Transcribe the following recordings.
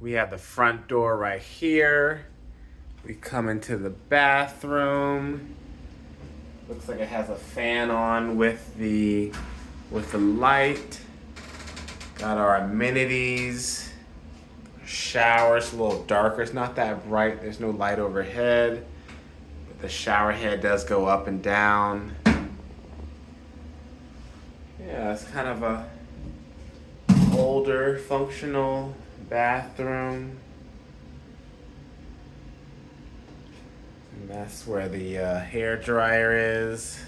We have the front door right here. We come into the bathroom. Looks like it has a fan on with the light. Got our amenities. Shower's a little darker. It's not that bright. There's no light overhead. But the shower head does go up and down. Yeah, it's kind of a older, functional bathroom. And that's where the hair dryer is.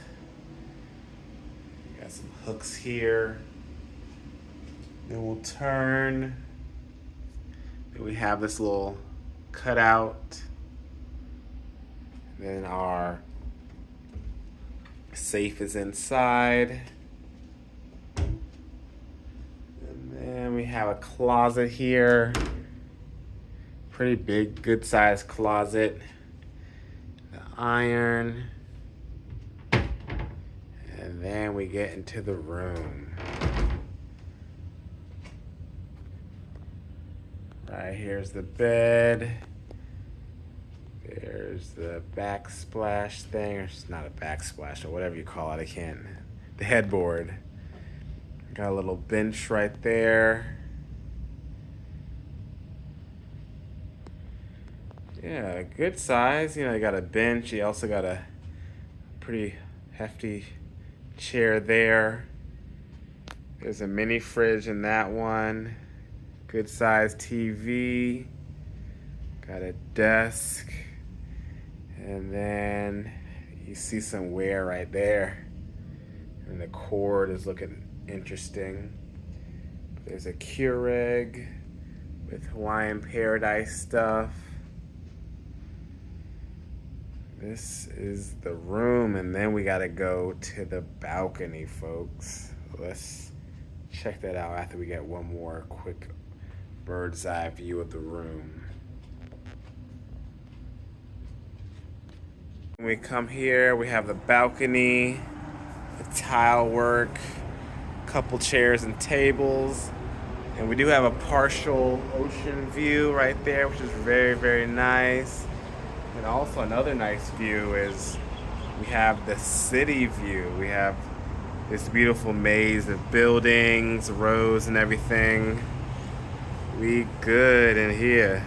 Got some hooks here. Then we'll turn. Then we have this little cutout. Then our safe is inside. And then we have a closet here. Pretty big, good sized closet. The iron. And then we get into the room. Right, here's the bed. There's the backsplash thing, or it's not a backsplash, or whatever you call it, I can't. The headboard. Got a little bench right there. Yeah, good size. You know, you got a bench. You also got a pretty hefty chair there. There's a mini fridge in that one. Good size TV. Got a desk. And then you see some wear right there. And the cord is looking interesting. There's a Keurig with Hawaiian Paradise stuff. This is the room, and then we gotta go to the balcony, folks. Let's check that out after we get one more quick bird's eye view of the room. When we come here, we have the balcony, the tile work, a couple chairs and tables, and we do have a partial ocean view right there, which is very, very nice. And also another nice view is we have the city view. We have this beautiful maze of buildings, roads, and everything. We good in here.